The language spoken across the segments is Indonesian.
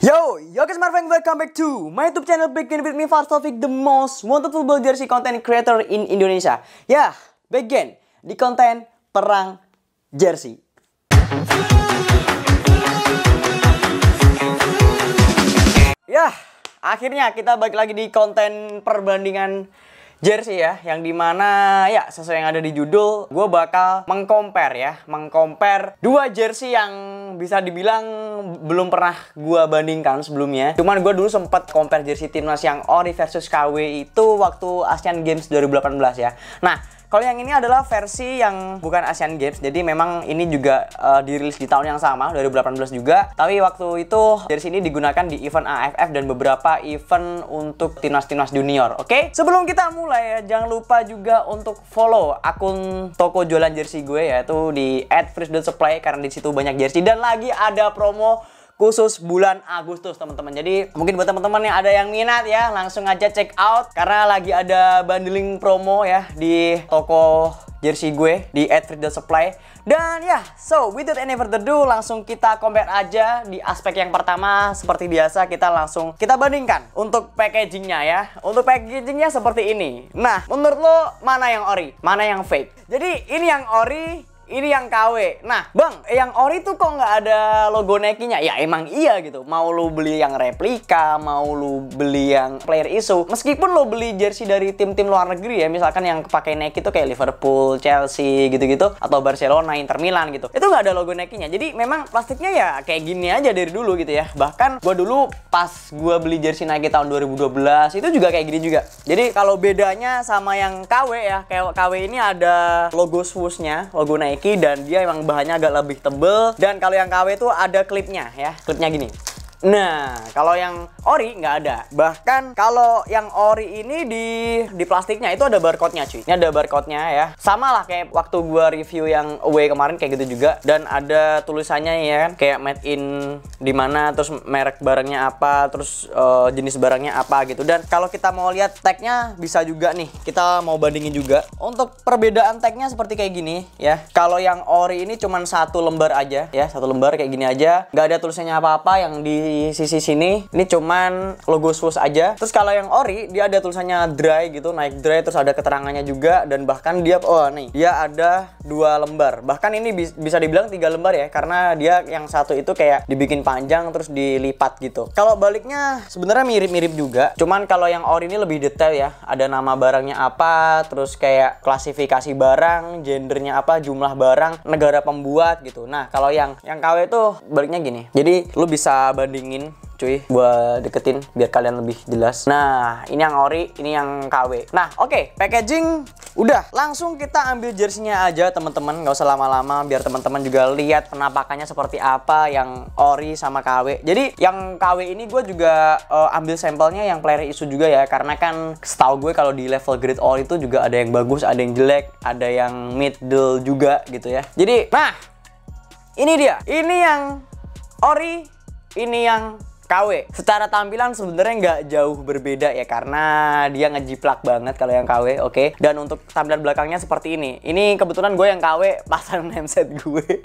Yo guys, Marvin, welcome back to my YouTube channel. Begin with me, Farstovic, the most wanted football jersey content creator in Indonesia. Ya, begin di konten perang jersey. Ya, akhirnya kita balik lagi di konten perbandingan jersey ya, yang dimana ya sesuai yang ada di judul, gue bakal mengcompare dua jersey yang bisa dibilang belum pernah gue bandingkan sebelumnya. Cuman gue dulu sempat compare jersey timnas yang ori versus KW itu waktu Asian Games 2018 ya. Nah, kalau yang ini adalah versi yang bukan Asian Games, jadi memang ini juga dirilis di tahun yang sama, 2018 juga. Tapi waktu itu jersey ini digunakan di event AFF dan beberapa event untuk timnas-timnas junior. Oke? Sebelum kita mulai ya, jangan lupa juga untuk follow akun toko jualan jersey gue, yaitu di @freeze.supply, karena di situ banyak jersey dan lagi ada promo khusus bulan Agustus, teman-teman. Jadi mungkin buat teman-teman yang ada yang minat ya, langsung aja check out karena lagi ada bundling promo ya di toko jersey gue di @freeze.supply. Dan ya, so without any further ado, langsung kita compare aja di aspek yang pertama. Seperti biasa, kita bandingkan untuk packagingnya ya. Untuk packagingnya seperti ini. Nah, menurut lo mana yang ori, mana yang fake? Jadi ini yang ori, ini yang KW. Nah, bang, yang ori tuh kok nggak ada logo Nike-nya? Ya emang iya gitu. Mau lu beli yang replika, mau lu beli yang player issue, meskipun lu beli jersey dari tim-tim luar negeri ya, misalkan yang pakai Nike itu kayak Liverpool, Chelsea gitu-gitu, atau Barcelona, Inter Milan gitu, itu nggak ada logo Nike-nya. Jadi memang plastiknya ya kayak gini aja dari dulu gitu ya. Bahkan gua dulu pas gua beli jersey Nike tahun 2012 itu juga kayak gini juga. Jadi kalau bedanya sama yang KW ya, kayak KW ini ada logo swoosh-nya, logo Nike, dan dia emang bahannya agak lebih tebel. Dan kalau yang KW itu ada klipnya ya, klipnya gini. Nah, kalau yang ori nggak ada. Bahkan kalau yang ori ini di plastiknya itu ada barcode-nya cuy. Ini ada barcode-nya ya. Sama lah kayak waktu gua review yang away kemarin kayak gitu juga. Dan ada tulisannya ya kan, kayak made in di mana, terus merek barangnya apa, terus jenis barangnya apa gitu. Dan kalau kita mau lihat tag-nya bisa juga nih, kita mau bandingin juga. Untuk perbedaan tag-nya seperti kayak gini ya. Kalau yang ori ini cuman satu lembar aja ya, satu lembar kayak gini aja. Nggak ada tulisannya apa-apa. Yang di sisi sini ini cuman logo swoosh aja. Terus kalau yang ori dia ada tulisannya dry gitu, naik dry, terus ada keterangannya juga. Dan bahkan dia dia ada 2 lembar. Bahkan ini bisa dibilang 3 lembar ya, karena dia yang satu itu kayak dibikin panjang terus dilipat gitu. Kalau baliknya sebenarnya mirip-mirip juga, cuman kalau yang ori ini lebih detail ya. Ada nama barangnya apa, terus kayak klasifikasi barang, gendernya apa, jumlah barang, negara pembuat gitu. Nah, kalau yang KW itu baliknya gini. Jadi lu bisa bandingin cuy, gua deketin biar kalian lebih jelas. Nah, ini yang ori, ini yang KW. Nah, oke, packaging udah. Langsung kita ambil jersey-nya aja, teman-teman. Nggak usah lama-lama, biar teman-teman juga lihat penampakannya seperti apa yang ori sama KW. Jadi, yang KW ini gue juga ambil sampelnya yang player issue juga ya, karena kan setahu gue kalau di level grade ori itu juga ada yang bagus, ada yang jelek, ada yang middle juga gitu ya. Jadi, nah, ini dia. Ini yang ori, ini yang KW. Secara tampilan sebenarnya nggak jauh berbeda ya, karena dia ngejiplak banget kalau yang KW, oke. Dan untuk tampilan belakangnya seperti ini. Ini kebetulan gue yang KW pasang nameset gue.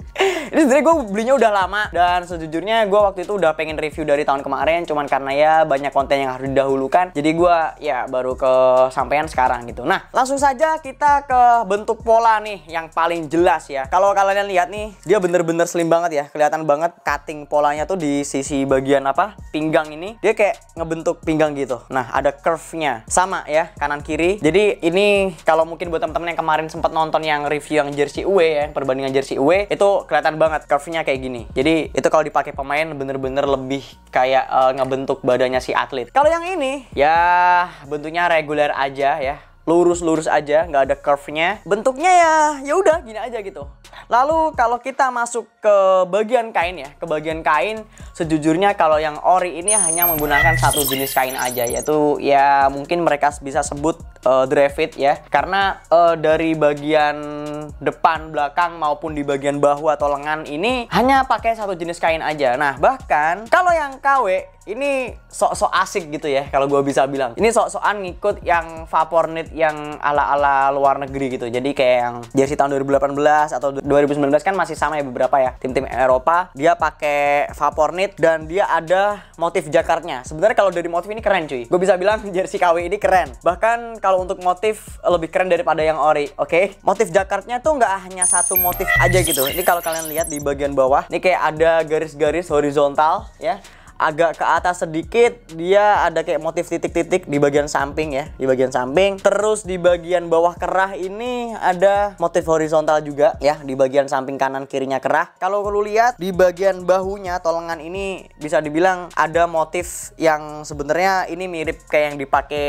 Ini sebenarnya gue belinya udah lama, dan sejujurnya gue waktu itu udah pengen review dari tahun kemarin, cuman karena ya banyak konten yang harus didahulukan, jadi gue ya baru kesampaian sekarang gitu. Nah, langsung saja kita ke bentuk pola nih yang paling jelas ya. Kalau kalian lihat nih, dia bener-bener slim banget ya, kelihatan banget cutting polanya tuh di sisi bagian apa, pinggang ini. Dia kayak ngebentuk pinggang gitu. Nah, ada curve-nya sama ya, kanan kiri. Jadi ini kalau mungkin buat teman-teman yang kemarin sempat nonton yang review yang jersey away ya, perbandingan jersey away, itu kelihatan banget curve-nya kayak gini. Jadi itu kalau dipakai pemain bener-bener lebih kayak ngebentuk badannya si atlet. Kalau yang ini ya bentuknya reguler aja ya, lurus-lurus aja, nggak ada curve-nya. Bentuknya ya udah gini aja gitu. Lalu kalau kita masuk ke bagian kain ya, ke bagian kain, sejujurnya kalau yang ori ini hanya menggunakan satu jenis kain aja, yaitu ya mungkin mereka bisa sebut Drevit ya. Karena dari bagian depan, belakang maupun di bagian bahu atau lengan ini hanya pakai satu jenis kain aja. Nah, bahkan kalau yang KW ini sok-sok asik gitu ya, kalau gue bisa bilang. Ini sok-sokan ngikut yang Vaporknit yang ala-ala luar negeri gitu. Jadi kayak yang jersey tahun 2018 atau 2019 kan masih sama ya beberapa ya. Tim-tim Eropa, dia pakai Vaporknit dan dia ada motif Jakartnya. Sebenarnya kalau dari motif ini keren cuy. Gue bisa bilang jersey KW ini keren. Bahkan kalau untuk motif lebih keren daripada yang ori, oke? Motif Jakartnya tuh nggak hanya satu motif aja gitu. Ini kalau kalian lihat di bagian bawah, ini kayak ada garis-garis horizontal ya. Agak ke atas sedikit dia ada kayak motif titik-titik di bagian samping ya, di bagian samping. Terus di bagian bawah kerah ini ada motif horizontal juga ya, di bagian samping kanan kirinya kerah. Kalau lu lihat di bagian bahunya atau lengan ini bisa dibilang ada motif yang sebenarnya ini mirip kayak yang dipakai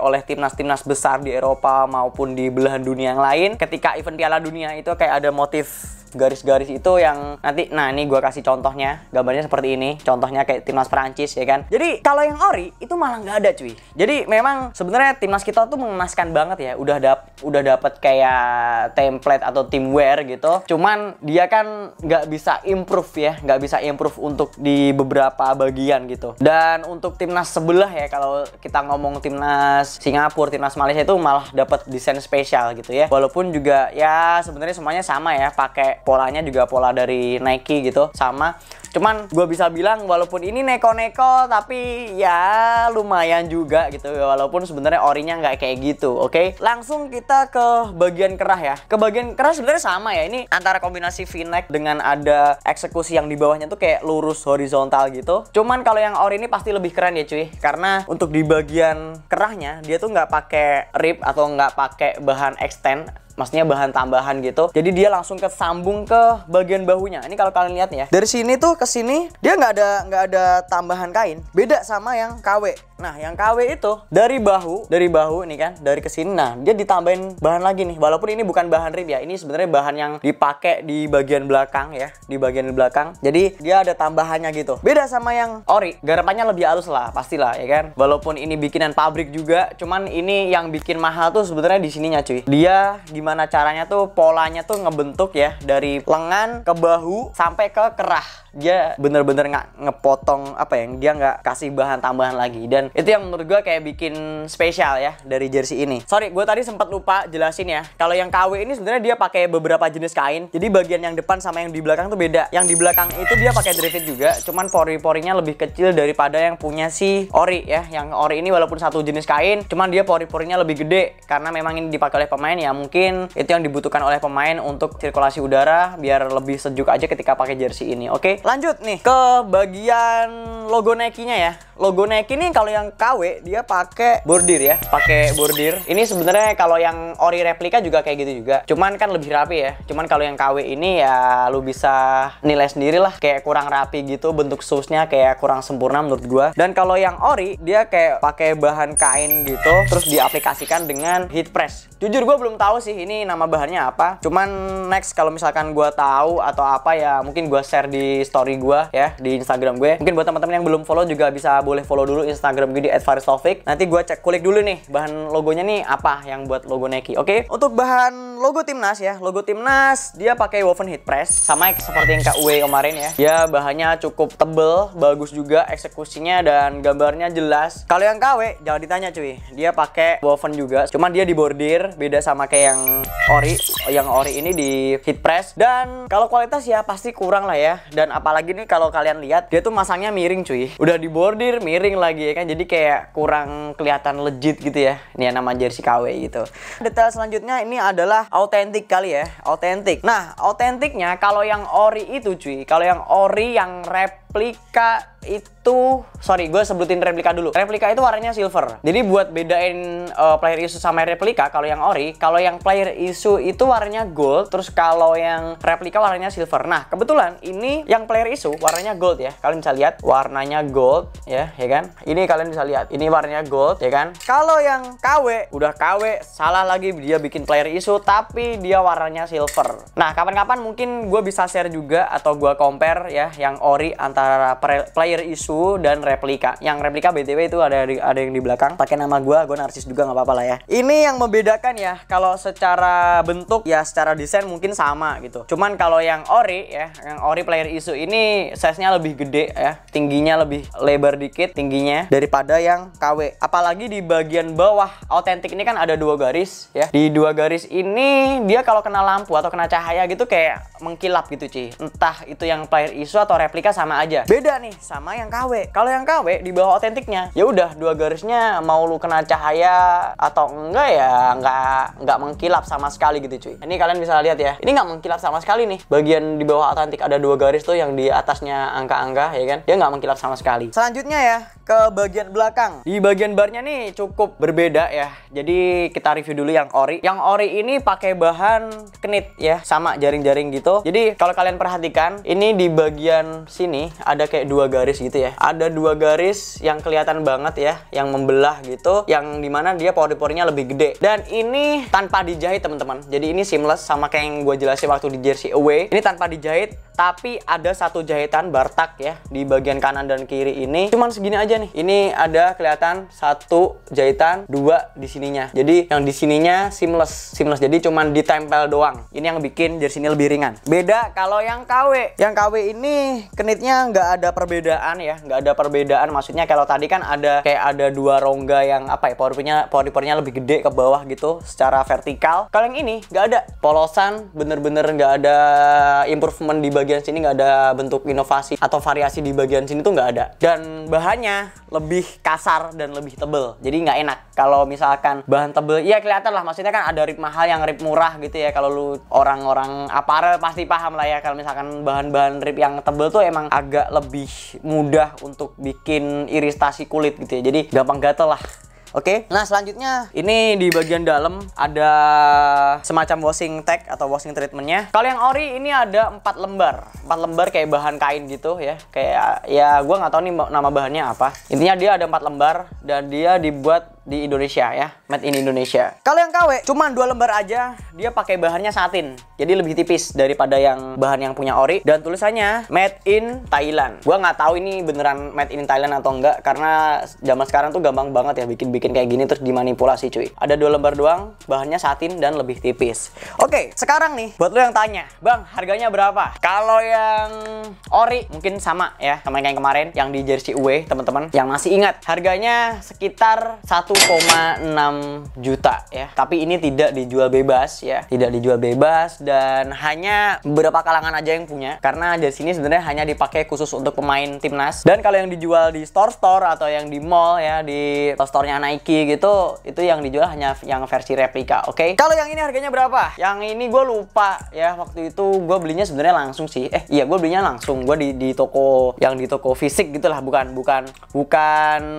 oleh timnas-timnas besar di Eropa maupun di belahan dunia yang lain. Ketika event Piala Dunia itu kayak ada motif garis-garis itu yang nanti, nah ini gue kasih contohnya, gambarnya seperti ini, contohnya kayak timnas Perancis ya kan. Jadi kalau yang ori itu malah nggak ada cuy. Jadi memang sebenarnya timnas kita tuh mengemaskan banget ya, udah dapet kayak template atau teamwear gitu. Cuman dia kan nggak bisa improve ya, nggak bisa improve untuk di beberapa bagian gitu. Dan untuk timnas sebelah ya, kalau kita ngomong timnas Singapura, timnas Malaysia itu malah dapat desain spesial gitu ya. Walaupun juga ya sebenarnya semuanya sama ya, pakai polanya juga pola dari Nike gitu, sama. Cuman gue bisa bilang walaupun ini neko-neko tapi ya lumayan juga gitu, walaupun sebenarnya orinya nggak kayak gitu. Oke, langsung kita ke bagian kerah ya. Ke bagian kerah sebenarnya sama ya, ini antara kombinasi V-neck dengan ada eksekusi yang di bawahnya tuh kayak lurus horizontal gitu. Cuman kalau yang ori ini pasti lebih keren ya cuy, karena untuk di bagian kerahnya dia tuh nggak pakai rib atau nggak pakai bahan extend, maksudnya bahan tambahan gitu. Jadi dia langsung kesambung ke bagian bahunya. Ini kalau kalian lihat ya, dari sini tuh ke sini dia nggak ada tambahan kain. Beda sama yang KW. Nah, yang KW itu dari bahu ini kan, dari ke sini. Nah, dia ditambahin bahan lagi nih. Walaupun ini bukan bahan rib ya. Ini sebenarnya bahan yang dipakai di bagian belakang ya, di bagian belakang. Jadi dia ada tambahannya gitu. Beda sama yang ori. Garapannya lebih halus lah, pastilah ya kan. Walaupun ini bikinan pabrik juga, cuman ini yang bikin mahal tuh sebenarnya di sininya cuy. Dia gimana caranya tuh, polanya tuh ngebentuk ya, dari lengan ke bahu sampai ke kerah. Dia bener-bener nggak ngepotong apa ya, dia nggak kasih bahan tambahan lagi. Dan itu yang menurut gue kayak bikin spesial ya dari jersey ini. Sorry, gue tadi sempat lupa jelasin ya. Kalau yang KW ini sebenarnya dia pakai beberapa jenis kain. Jadi bagian yang depan sama yang di belakang tuh beda. Yang di belakang itu dia pakai Drevit juga, cuman pori-porinya lebih kecil daripada yang punya si ori ya. Yang ori ini walaupun satu jenis kain, cuman dia pori-porinya lebih gede karena memang ini dipakai oleh pemain ya. Mungkin itu yang dibutuhkan oleh pemain untuk sirkulasi udara biar lebih sejuk aja ketika pakai jersey ini. Oke, lanjut nih ke bagian logo Nike-nya ya. Logo Nike ini kalau yang KW dia pakai bordir ya, pakai bordir. Ini sebenarnya kalau yang ori replika juga kayak gitu juga. Cuman kan lebih rapi ya. Cuman kalau yang KW ini ya lu bisa nilai sendiri lah, kayak kurang rapi gitu, bentuk shoesnya kayak kurang sempurna menurut gua. Dan kalau yang ori dia kayak pakai bahan kain gitu, terus diaplikasikan dengan heat press. Jujur gue belum tahu sih ini nama bahannya apa. Cuman next kalau misalkan gue tahu atau apa ya mungkin gue share di story gue ya, di Instagram gue. Mungkin buat teman-teman yang belum follow juga bisa boleh follow dulu Instagram gue di @faristaufik. Nanti gue cek kulik dulu nih bahan logonya nih apa yang buat logo Nike. Oke. Untuk bahan logo timnas ya, logo timnas dia pakai woven heat press sama seperti yang KW kemarin ya. Dia bahannya cukup tebel, bagus juga eksekusinya dan gambarnya jelas. Kalau yang KW jangan ditanya cuy, dia pakai woven juga, cuman dia dibordir. Beda sama kayak yang ori. Yang ori ini di heat press. Dan kalau kualitas ya pasti kurang lah ya. Dan apalagi nih kalau kalian lihat dia tuh masangnya miring cuy. Udah dibordir miring lagi ya kan. Jadi kayak kurang kelihatan legit gitu ya. Ini yang nama jersey KW gitu. Detail selanjutnya ini adalah autentik kali ya. Autentik. Nah, autentiknya kalau yang ori itu cuy. Kalau yang ori yang replika itu, sorry gue sebutin replika dulu. Replika itu warnanya silver. Jadi buat bedain player issue sama replika, kalau yang ori, kalau yang player issue itu warnanya gold, terus kalau yang replika warnanya silver. Nah, kebetulan ini yang player issue warnanya gold ya. Kalian bisa lihat warnanya gold ya kan? Ini kalian bisa lihat, ini warnanya gold ya kan? Kalau yang KW, udah KW, salah lagi dia bikin player issue tapi dia warnanya silver. Nah, kapan-kapan mungkin gue bisa share juga atau gue compare ya yang ori antara antara player issue dan replika. Yang replika BTW itu ada yang di belakang pakai nama gue narsis juga, nggak apa-apa lah ya. Ini yang membedakan ya, kalau secara bentuk ya secara desain mungkin sama gitu. Cuman kalau yang ori ya, yang ori player issue ini size-nya lebih gede ya, tingginya lebih lebar dikit tingginya daripada yang KW. Apalagi di bagian bawah autentik ini kan ada 2 garis ya. Di 2 garis ini dia kalau kena lampu atau kena cahaya gitu kayak mengkilap gitu cuy. Entah itu yang player issue atau replika sama aja. Beda nih sama yang KW. Kalau yang KW di bawah autentiknya ya udah 2 garisnya mau lu kena cahaya atau enggak ya nggak mengkilap sama sekali gitu cuy. Ini kalian bisa lihat ya. Ini nggak mengkilap sama sekali nih. Bagian di bawah autentik ada 2 garis tuh yang di atasnya angka-angka ya kan. Dia nggak mengkilap sama sekali. Selanjutnya ya ke bagian belakang. Di bagian barnya nih cukup berbeda ya. Jadi kita review dulu yang ori. Yang ori ini pakai bahan knit ya, sama jaring-jaring gitu. Jadi kalau kalian perhatikan, ini di bagian sini ada kayak 2 garis gitu ya. Ada 2 garis yang kelihatan banget ya, yang membelah gitu, yang dimana dia pori-porinya lebih gede. Dan ini tanpa dijahit teman-teman. Jadi ini seamless sama kayak yang gue jelasin waktu di jersey away. Ini tanpa dijahit, tapi ada 1 jahitan bartak ya di bagian kanan dan kiri ini. Cuman segini aja nih. Ini ada kelihatan 1 jahitan, 2 di sininya. Jadi yang di sininya seamless. Jadi cuman ditempel doang. Ini yang bikin jersey ini lebih ringan. Beda kalau yang KW. Yang KW ini knitnya nggak ada perbedaan ya, nggak ada perbedaan. Maksudnya kalau tadi kan ada kayak ada 2 rongga yang apa ya, pori-porinya lebih gede ke bawah gitu secara vertikal. Kalau yang ini nggak ada. Polosan, bener-bener nggak ada improvement di bagian sini, nggak ada bentuk inovasi atau variasi di bagian sini tuh nggak ada. Dan bahannya lebih kasar dan lebih tebel. Jadi nggak enak. Kalau misalkan bahan tebel, ya kelihatan lah. Maksudnya kan ada rip mahal yang rip murah gitu ya. Kalau lu orang-orang apparel pasti paham lah ya. Kalau misalkan bahan-bahan rip yang tebel tuh emang agak lebih mudah untuk bikin iritasi kulit gitu ya. Jadi gampang gatel lah. Oke, nah selanjutnya ini di bagian dalam ada semacam washing tag atau washing treatmentnya. Kalau yang ori ini ada 4 lembar, 4 lembar kayak bahan kain gitu ya. Kayak ya gue nggak tahu nih nama bahannya apa. Intinya dia ada 4 lembar dan dia dibuat di Indonesia ya, made in Indonesia. Kalau yang KW cuman 2 lembar aja, dia pakai bahannya satin, jadi lebih tipis daripada yang bahan yang punya ori, dan tulisannya made in Thailand. Gua nggak tahu ini beneran made in Thailand atau enggak, karena zaman sekarang tuh gampang banget ya bikin kayak gini terus dimanipulasi cuy. Ada 2 lembar doang, bahannya satin dan lebih tipis. Oke, sekarang nih buat lo yang tanya, bang harganya berapa? Kalau yang ori mungkin sama ya sama yang kemarin, yang di jersey away teman-teman yang masih ingat, harganya sekitar 1,6 juta ya. Tapi ini tidak dijual bebas ya, tidak dijual bebas dan hanya beberapa kalangan aja yang punya, karena jersey ini sebenarnya hanya dipakai khusus untuk pemain timnas. Dan kalau yang dijual di store-store atau yang di mall ya, di store-nya Nike gitu, itu yang dijual hanya yang versi replika. Oke. Kalau yang ini harganya berapa? Yang ini gue lupa ya, waktu itu gue belinya sebenarnya langsung sih. Iya, gue belinya langsung. Gue di toko, yang di toko fisik gitulah, bukan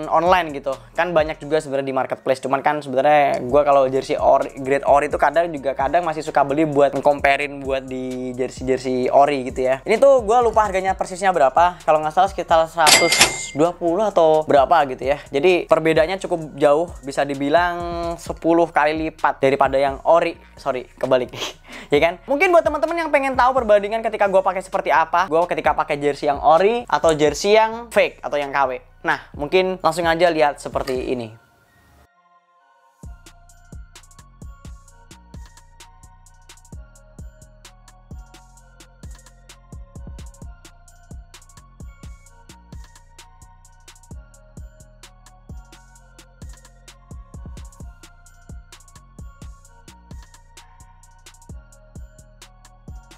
online gitu. Kan banyak juga sebenarnya di marketplace, cuman kan sebenarnya gue kalau jersey ori, grade ori itu kadang masih suka beli buat comparein buat di jersey ori gitu ya. Ini tuh gue lupa harganya persisnya berapa, kalau nggak salah sekitar 120 atau berapa gitu ya. Jadi perbedaannya cukup jauh, bisa dibilang 10 kali lipat daripada yang ori. Sorry, kebalik ya kan. Mungkin buat teman-teman yang pengen tahu perbandingan ketika gue pakai seperti apa, gue ketika pakai jersey yang ori atau jersey yang fake atau yang KW. Nah, mungkin langsung aja lihat seperti ini.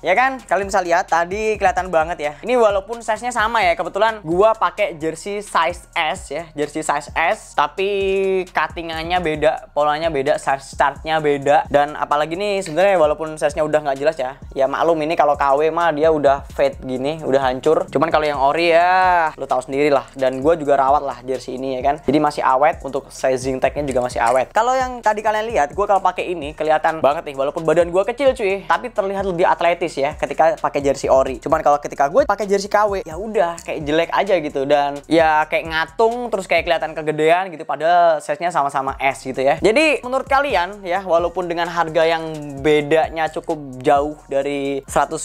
Ya kan, kalian bisa lihat tadi kelihatan banget ya. Ini walaupun size-nya sama ya, kebetulan gua pakai jersey size S ya, jersey size S, tapi cuttingannya beda, polanya beda, size startnya beda, dan apalagi nih sebenarnya walaupun size-nya udah nggak jelas ya, ya maklum ini kalau KW mah dia udah fade gini, udah hancur. Cuman kalau yang ori ya, lu tahu sendiri lah. Dan gua juga rawat lah jersey ini ya kan, jadi masih awet, untuk sizing tag-nya juga masih awet. Kalau yang tadi kalian lihat, gua kalau pakai ini kelihatan banget nih, walaupun badan gua kecil cuy, tapi terlihat lebih atletis estetis ya ketika pakai jersey ori. Cuman kalau ketika gue pakai jersey KW, ya udah kayak jelek aja gitu, dan ya kayak ngatung terus kayak kelihatan kegedean gitu, padahal size-nya sama-sama S gitu ya. Jadi menurut kalian ya, walaupun dengan harga yang bedanya cukup jauh dari 100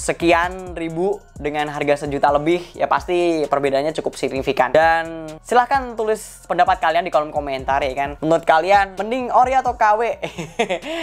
sekian ribu dengan harga sejuta lebih, ya pasti perbedaannya cukup signifikan. Dan silahkan tulis pendapat kalian di kolom komentar ya kan. Menurut kalian mending ori atau KW?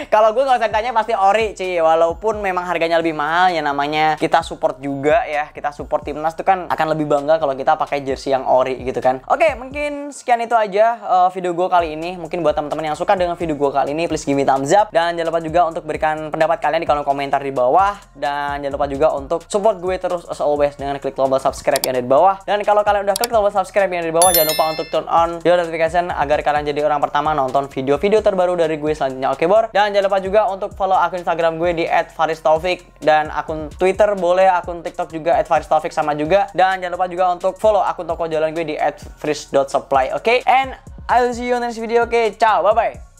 Kalau gue, kalau saya tanya pasti ori cuy. Walaupun memang harganya lebih mahal, ya namanya kita support juga ya. Kita support timnas tuh kan akan lebih bangga kalau kita pakai jersey yang ori gitu kan. Oke, mungkin sekian itu aja video gue kali ini. Mungkin buat teman-teman yang suka dengan video gue kali ini, please give me thumbs up. Dan jangan lupa juga untuk berikan pendapat kalian di kolom komentar di bawah. Dan jangan lupa juga untuk support gue terus as always dengan klik tombol subscribe yang ada di bawah. Dan kalau kalian udah klik tombol subscribe yang ada di bawah, jangan lupa untuk turn on your notification agar kalian jadi orang pertama nonton video-video terbaru dari gue selanjutnya. Oke bor. Dan jangan lupa juga untuk follow akun Instagram gue di @faristaufik, dan akun Twitter boleh, akun TikTok juga @faristaufik sama juga. Dan jangan lupa juga untuk follow akun toko jalan gue di @fris.supply. Oke, and I will see you on next video. Oke, ciao, bye bye.